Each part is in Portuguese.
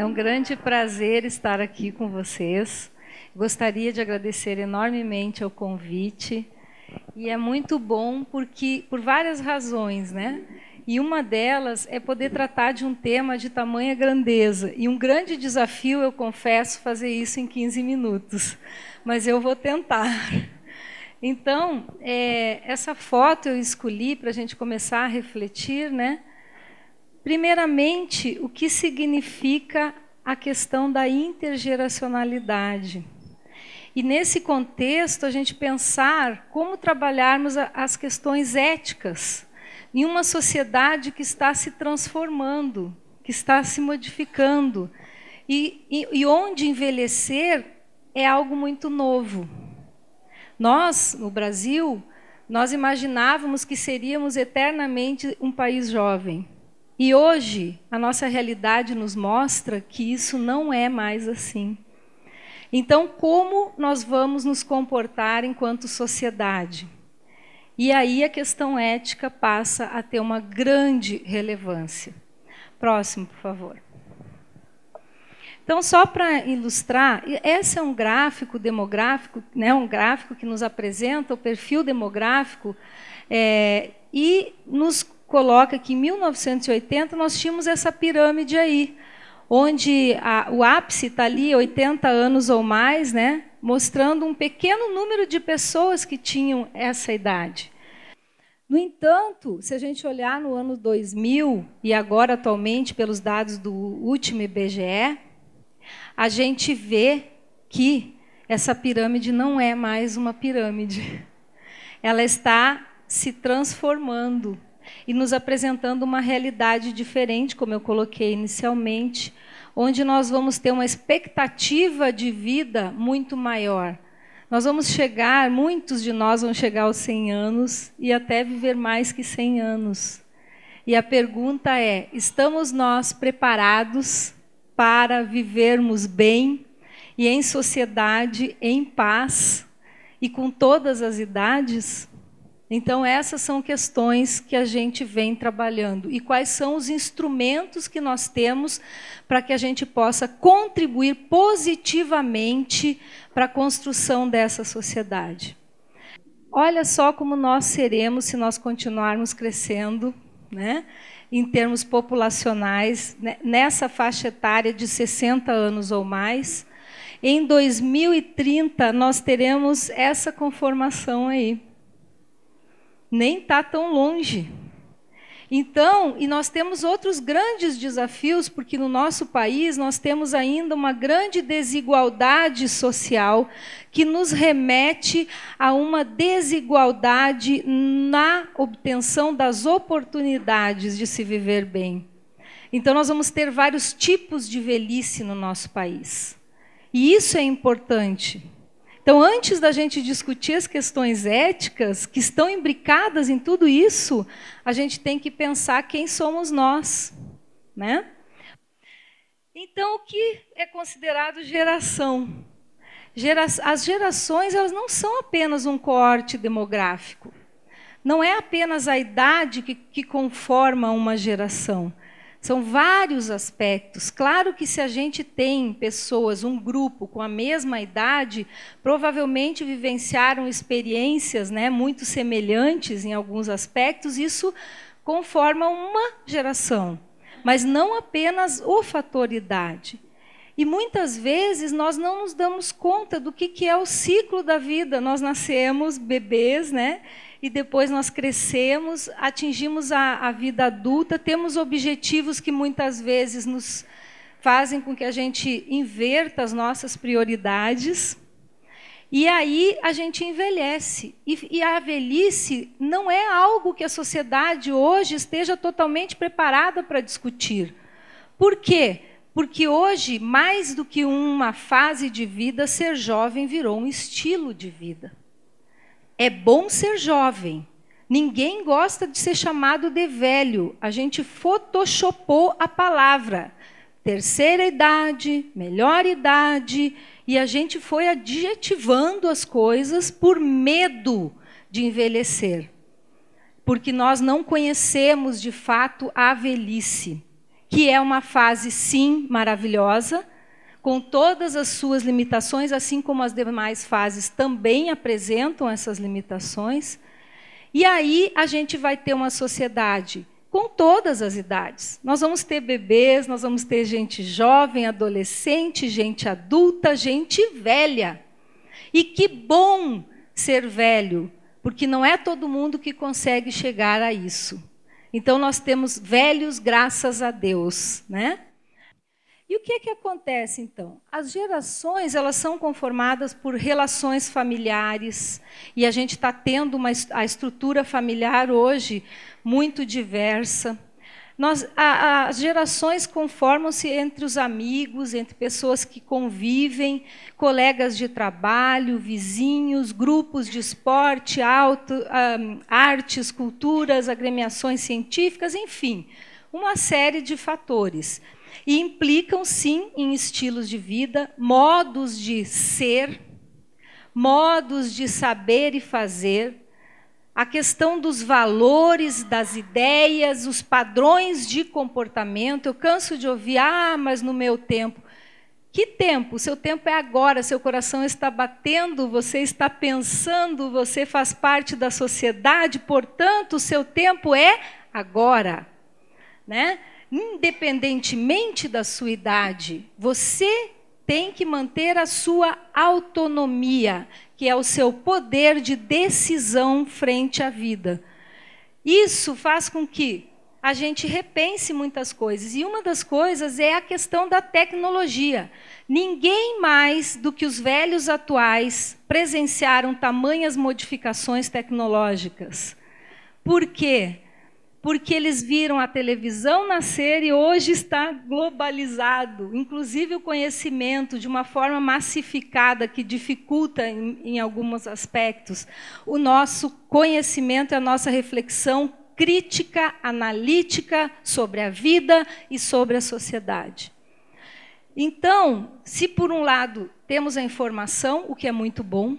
É um grande prazer estar aqui com vocês. Gostaria de agradecer enormemente ao convite. E é muito bom porque por várias razões, né? E uma delas é poder tratar de um tema de tamanha grandeza. E um grande desafio, eu confesso, fazer isso em 15 minutos. Mas eu vou tentar. Então, essa foto eu escolhi para a gente começar a refletir, né? Primeiramente, o que significa a questão da intergeracionalidade. E, nesse contexto, a gente pensar como trabalharmos as questões éticas em uma sociedade que está se transformando, que está se modificando, e onde envelhecer é algo muito novo. Nós, no Brasil, nós imaginávamos que seríamos eternamente um país jovem. E hoje, a nossa realidade nos mostra que isso não é mais assim. Então, como nós vamos nos comportar enquanto sociedade? E aí a questão ética passa a ter uma grande relevância. Próximo, por favor. Então, só para ilustrar, esse é um gráfico demográfico, né, um gráfico que nos apresenta o perfil demográfico e nos coloca que em 1980 nós tínhamos essa pirâmide aí, onde o ápice está ali, 80 anos ou mais, né, mostrando um pequeno número de pessoas que tinham essa idade. No entanto, se a gente olhar no ano 2000, e agora atualmente pelos dados do último IBGE, a gente vê que essa pirâmide não é mais uma pirâmide. Ela está se transformando e nos apresentando uma realidade diferente, como eu coloquei inicialmente, onde nós vamos ter uma expectativa de vida muito maior. Nós vamos chegar, muitos de nós vão chegar aos 100 anos e até viver mais que 100 anos. E a pergunta é, estamos nós preparados para vivermos bem e em sociedade, em paz e com todas as idades? Então, essas são questões que a gente vem trabalhando. E quais são os instrumentos que nós temos para que a gente possa contribuir positivamente para a construção dessa sociedade? Olha só como nós seremos se nós continuarmos crescendo, né, em termos populacionais, né, nessa faixa etária de 60 anos ou mais. Em 2030, nós teremos essa conformação aí. Nem está tão longe. Então, e nós temos outros grandes desafios, porque no nosso país nós temos ainda uma grande desigualdade social que nos remete a uma desigualdade na obtenção das oportunidades de se viver bem. Então, nós vamos ter vários tipos de velhice no nosso país. E isso é importante. Então, antes da gente discutir as questões éticas que estão imbricadas em tudo isso, a gente tem que pensar quem somos nós, né? Então, o que é considerado geração? As gerações, elas não são apenas um coorte demográfico. Não é apenas a idade que conforma uma geração. São vários aspectos. Claro que se a gente tem pessoas, um grupo com a mesma idade, provavelmente vivenciaram experiências, né, muito semelhantes em alguns aspectos, isso conforma uma geração. Mas não apenas o fator idade. E muitas vezes nós não nos damos conta do que é o ciclo da vida. Nós nascemos bebês, né? E depois nós crescemos, atingimos a vida adulta, temos objetivos que muitas vezes nos fazem com que a gente inverta as nossas prioridades, e aí a gente envelhece. E a velhice não é algo que a sociedade hoje esteja totalmente preparada para discutir. Por quê? Porque hoje, mais do que uma fase de vida, ser jovem virou um estilo de vida. É bom ser jovem. Ninguém gosta de ser chamado de velho. A gente photoshopou a palavra. Terceira idade, melhor idade, e a gente foi adjetivando as coisas por medo de envelhecer. Porque nós não conhecemos, de fato, a velhice. que é uma fase, sim, maravilhosa, com todas as suas limitações, assim como as demais fases também apresentam essas limitações. E aí a gente vai ter uma sociedade com todas as idades. Nós vamos ter bebês, nós vamos ter gente jovem, adolescente, gente adulta, gente velha. E que bom ser velho, porque não é todo mundo que consegue chegar a isso. Então nós temos velhos, graças a Deus, né? E o que é que acontece, então? As gerações, elas são conformadas por relações familiares, e a gente está tendo a estrutura familiar hoje muito diversa. As gerações conformam-se entre os amigos, entre pessoas que convivem, colegas de trabalho, vizinhos, grupos de esporte, artes, culturas, agremiações científicas, enfim, uma série de fatores. E implicam, sim, em estilos de vida, modos de ser, modos de saber e fazer, a questão dos valores, das ideias, os padrões de comportamento. Eu canso de ouvir, mas no meu tempo. Que tempo? Seu tempo é agora, seu coração está batendo, você está pensando, você faz parte da sociedade, portanto, o seu tempo é agora, né? Independentemente da sua idade, você tem que manter a sua autonomia, que é o seu poder de decisão frente à vida. Isso faz com que a gente repense muitas coisas. E uma das coisas é a questão da tecnologia. Ninguém mais do que os velhos atuais presenciaram tamanhas modificações tecnológicas. Por quê? Porque eles viram a televisão nascer e hoje está globalizado, inclusive o conhecimento de uma forma massificada que dificulta em alguns aspectos o nosso conhecimento e a nossa reflexão crítica, analítica sobre a vida e sobre a sociedade. Então, se por um lado temos a informação, o que é muito bom,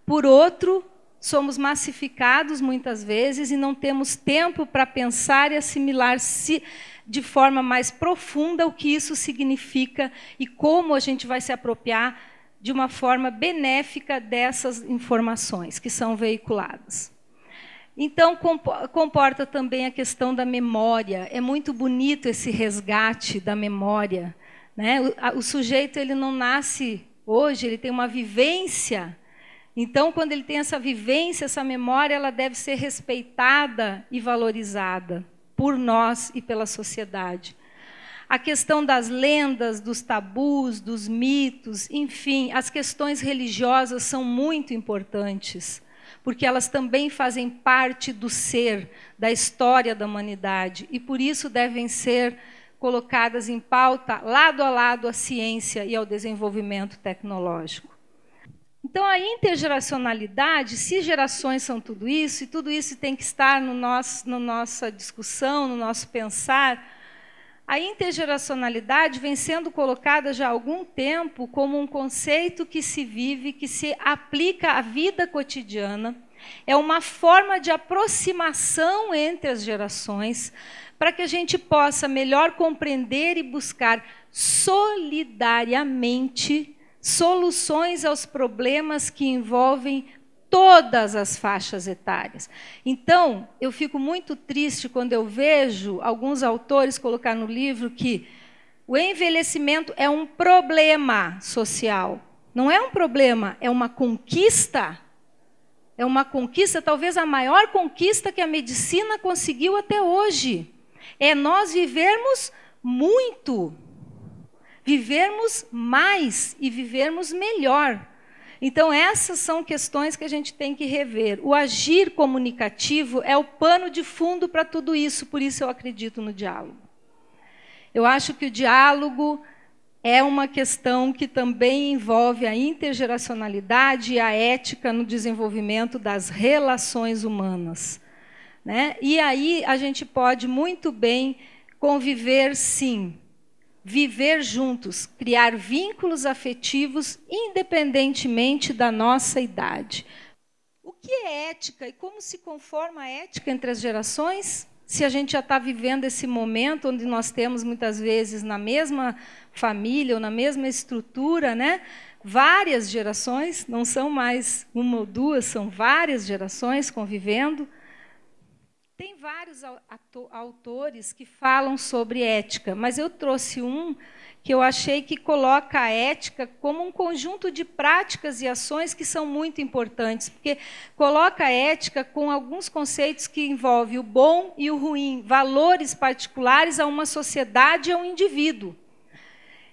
por outro, somos massificados muitas vezes e não temos tempo para pensar e assimilar-se de forma mais profunda o que isso significa e como a gente vai se apropriar de uma forma benéfica dessas informações que são veiculadas. Então, comporta também a questão da memória. É muito bonito esse resgate da memória, né? O sujeito ele não nasce hoje, ele tem uma vivência. Então, quando ele tem essa vivência, essa memória, ela deve ser respeitada e valorizada por nós e pela sociedade. A questão das lendas, dos tabus, dos mitos, enfim, as questões religiosas são muito importantes, porque elas também fazem parte do ser, da história da humanidade, e por isso devem ser colocadas em pauta, lado a lado, à ciência e ao desenvolvimento tecnológico. Então, a intergeracionalidade, se gerações são tudo isso, e tudo isso tem que estar na nossa discussão, no nosso pensar, a intergeracionalidade vem sendo colocada já há algum tempo como um conceito que se vive, que se aplica à vida cotidiana, é uma forma de aproximação entre as gerações, para que a gente possa melhor compreender e buscar solidariamente soluções aos problemas que envolvem todas as faixas etárias. Então, eu fico muito triste quando eu vejo alguns autores colocar no livro que o envelhecimento é um problema social. Não é um problema, é uma conquista. É uma conquista, talvez a maior conquista que a medicina conseguiu até hoje. É nós vivermos muito, vivermos mais e vivermos melhor. Então, essas são questões que a gente tem que rever. O agir comunicativo é o pano de fundo para tudo isso, por isso eu acredito no diálogo. Eu acho que o diálogo é uma questão que também envolve a intergeracionalidade e a ética no desenvolvimento das relações humanas, né? E aí a gente pode muito bem conviver, sim, viver juntos, criar vínculos afetivos independentemente da nossa idade. O que é ética e como se conforma a ética entre as gerações? se a gente já está vivendo esse momento onde nós temos, muitas vezes, na mesma família ou na mesma estrutura, né, várias gerações, não são mais uma ou duas, são várias gerações convivendo. Tem vários autores que falam sobre ética, mas eu trouxe um que eu achei que coloca a ética como um conjunto de práticas e ações que são muito importantes, porque coloca a ética com alguns conceitos que envolvem o bom e o ruim, valores particulares a uma sociedade e a um indivíduo.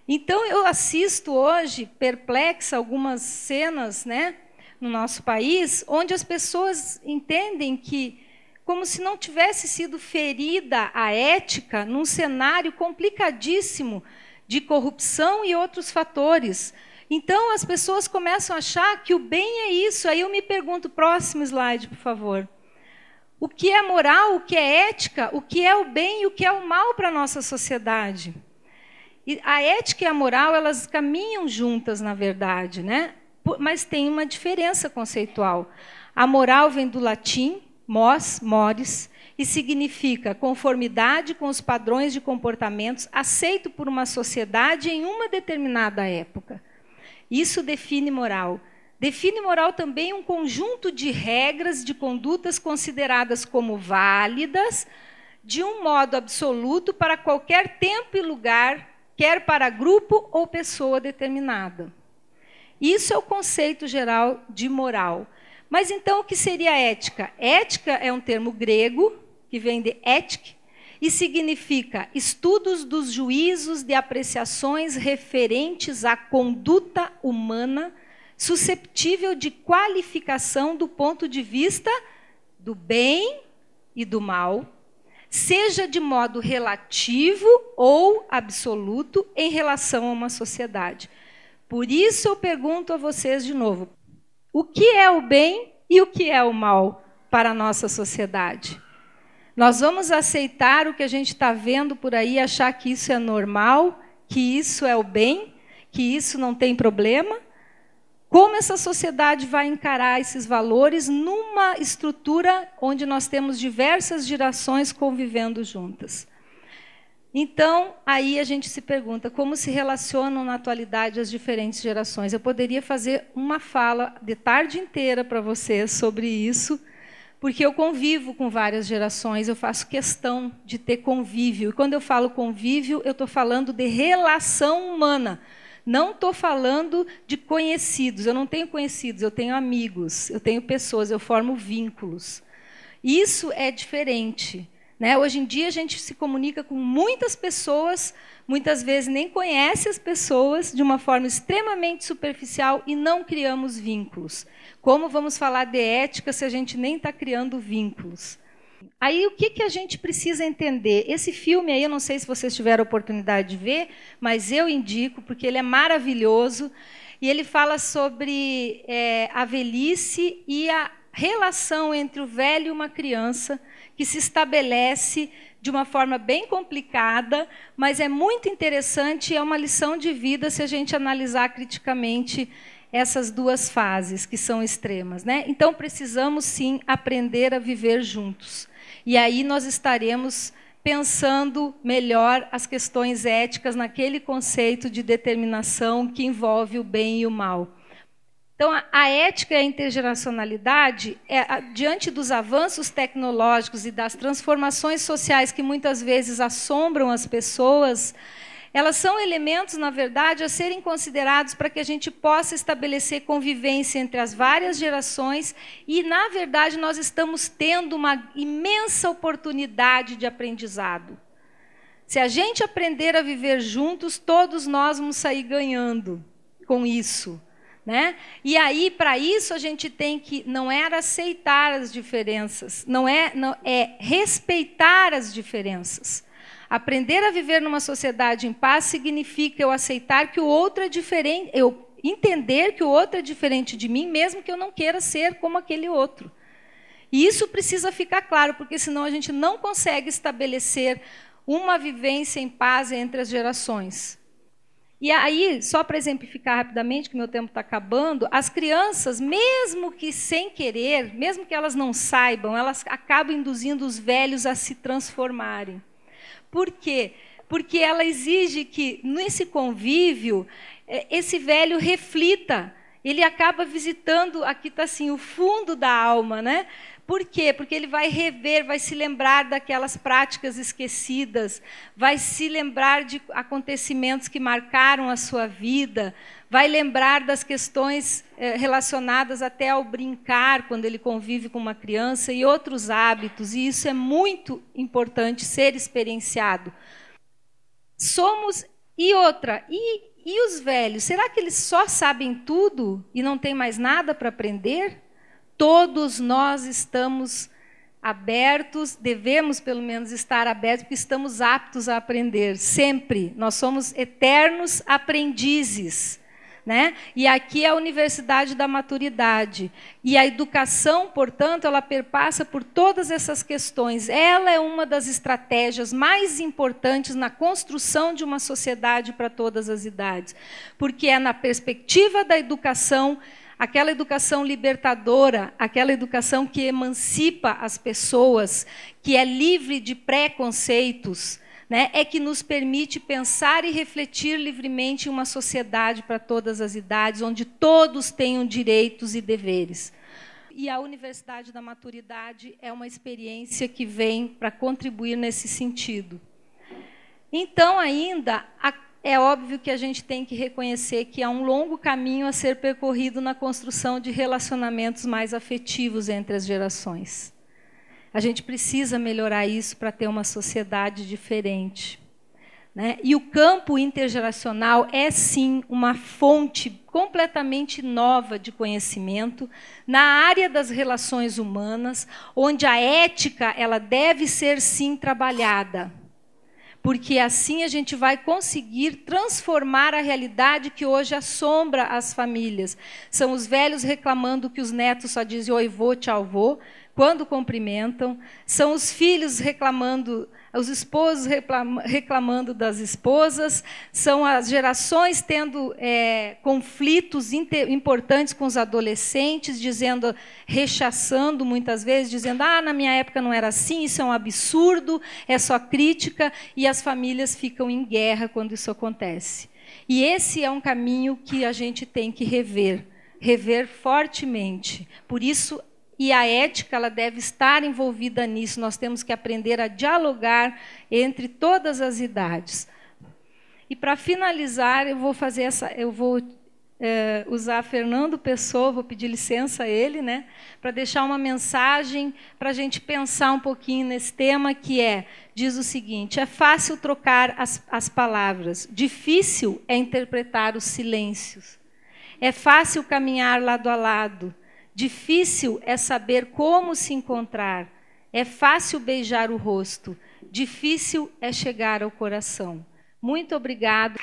Então, eu assisto hoje, perplexa, algumas cenas, né, no nosso país, onde as pessoas entendem que, como se não tivesse sido ferida a ética num cenário complicadíssimo de corrupção e outros fatores. Então, as pessoas começam a achar que o bem é isso. Aí eu me pergunto, próximo slide, por favor. O que é moral, o que é ética, o que é o bem e o que é o mal para a nossa sociedade? E a ética e a moral, elas caminham juntas, na verdade, né? Mas tem uma diferença conceitual. A moral vem do latim, mos, mores, e significa conformidade com os padrões de comportamentos aceito por uma sociedade em uma determinada época. Isso define moral. Define moral também um conjunto de regras de condutas consideradas como válidas, de um modo absoluto para qualquer tempo e lugar, quer para grupo ou pessoa determinada. Isso é o conceito geral de moral. Mas então o que seria ética? Ética é um termo grego, que vem de ética, e significa estudos dos juízos de apreciações referentes à conduta humana susceptível de qualificação do ponto de vista do bem e do mal, seja de modo relativo ou absoluto em relação a uma sociedade. Por isso eu pergunto a vocês de novo, o que é o bem e o que é o mal para a nossa sociedade? Nós vamos aceitar o que a gente está vendo por aí, achar que isso é normal, que isso é o bem, que isso não tem problema? Como essa sociedade vai encarar esses valores numa estrutura onde nós temos diversas gerações convivendo juntas? Então, aí a gente se pergunta como se relacionam na atualidade as diferentes gerações. Eu poderia fazer uma fala de tarde inteira para vocês sobre isso, porque eu convivo com várias gerações, eu faço questão de ter convívio. E quando eu falo convívio, eu estou falando de relação humana. Não estou falando de conhecidos. Eu não tenho conhecidos, eu tenho amigos, eu tenho pessoas, eu formo vínculos. Isso é diferente. Né? Hoje em dia, a gente se comunica com muitas pessoas, muitas vezes nem conhece as pessoas, de uma forma extremamente superficial e não criamos vínculos. Como vamos falar de ética se a gente nem está criando vínculos? Aí, o que a gente precisa entender? Esse filme aí, eu não sei se vocês tiveram a oportunidade de ver, mas eu indico, porque ele é maravilhoso, e ele fala sobre a velhice e a relação entre o velho e uma criança, que se estabelece de uma forma bem complicada, mas é muito interessante e é uma lição de vida se a gente analisar criticamente essas duas fases que são extremas, né? Então, precisamos, sim, aprender a viver juntos. E aí nós estaremos pensando melhor as questões éticas naquele conceito de determinação que envolve o bem e o mal. Então, a ética e a intergeracionalidade, diante dos avanços tecnológicos e das transformações sociais que muitas vezes assombram as pessoas, elas são elementos, na verdade, a serem considerados para que a gente possa estabelecer convivência entre as várias gerações e, na verdade, nós estamos tendo uma imensa oportunidade de aprendizado. Se a gente aprender a viver juntos, todos nós vamos sair ganhando com isso. Né? E aí, para isso, a gente tem que, não é aceitar as diferenças, é respeitar as diferenças. Aprender a viver numa sociedade em paz significa eu aceitar que o outro é diferente, eu entender que o outro é diferente de mim, mesmo que eu não queira ser como aquele outro. E isso precisa ficar claro, porque senão a gente não consegue estabelecer uma vivência em paz entre as gerações. E aí, só para exemplificar rapidamente, que meu tempo está acabando, as crianças, mesmo que sem querer, mesmo que elas não saibam, elas acabam induzindo os velhos a se transformarem. Por quê? Porque ela exige que, nesse convívio, esse velho reflita. Ele acaba visitando, aqui está assim, o fundo da alma, né? Por quê? Porque ele vai rever, vai se lembrar daquelas práticas esquecidas, vai se lembrar de acontecimentos que marcaram a sua vida, vai lembrar das questões relacionadas até ao brincar, quando ele convive com uma criança, e outros hábitos, e isso é muito importante ser experienciado. E outra, e os velhos? Será que eles só sabem tudo e não tem mais nada para aprender? Todos nós estamos abertos, devemos pelo menos estar abertos, porque estamos aptos a aprender, sempre. Nós somos eternos aprendizes, né? E aqui é a Universidade da Maturidade. E a educação, portanto, ela perpassa por todas essas questões. Ela é uma das estratégias mais importantes na construção de uma sociedade para todas as idades, porque é na perspectiva da educação, aquela educação libertadora, aquela educação que emancipa as pessoas, que é livre de preconceitos, né, é que nos permite pensar e refletir livremente em uma sociedade para todas as idades, onde todos tenham direitos e deveres. E a Universidade da Maturidade é uma experiência que vem para contribuir nesse sentido. Então, ainda, é óbvio que a gente tem que reconhecer que há um longo caminho a ser percorrido na construção de relacionamentos mais afetivos entre as gerações. A gente precisa melhorar isso para ter uma sociedade diferente, né? E o campo intergeracional é, sim, uma fonte completamente nova de conhecimento na área das relações humanas, onde a ética ela deve ser, sim, trabalhada. Porque assim a gente vai conseguir transformar a realidade que hoje assombra as famílias. São os velhos reclamando que os netos só dizem oi, vô, tchau, vô, quando cumprimentam. São os filhos reclamando, os esposos reclamando das esposas. São as gerações tendo conflitos importantes com os adolescentes, rechaçando muitas vezes, dizendo na minha época não era assim, isso é um absurdo, é só crítica, e as famílias ficam em guerra quando isso acontece. E esse é um caminho que a gente tem que rever fortemente. Por isso, e a ética ela deve estar envolvida nisso. Nós temos que aprender a dialogar entre todas as idades. E para finalizar, eu vou usar Fernando Pessoa, vou pedir licença a ele, né, para deixar uma mensagem para a gente pensar um pouquinho nesse tema, que diz o seguinte: é fácil trocar as palavras, difícil é interpretar os silêncios. É fácil caminhar lado a lado, difícil é saber como se encontrar. É fácil beijar o rosto, difícil é chegar ao coração. Muito obrigado.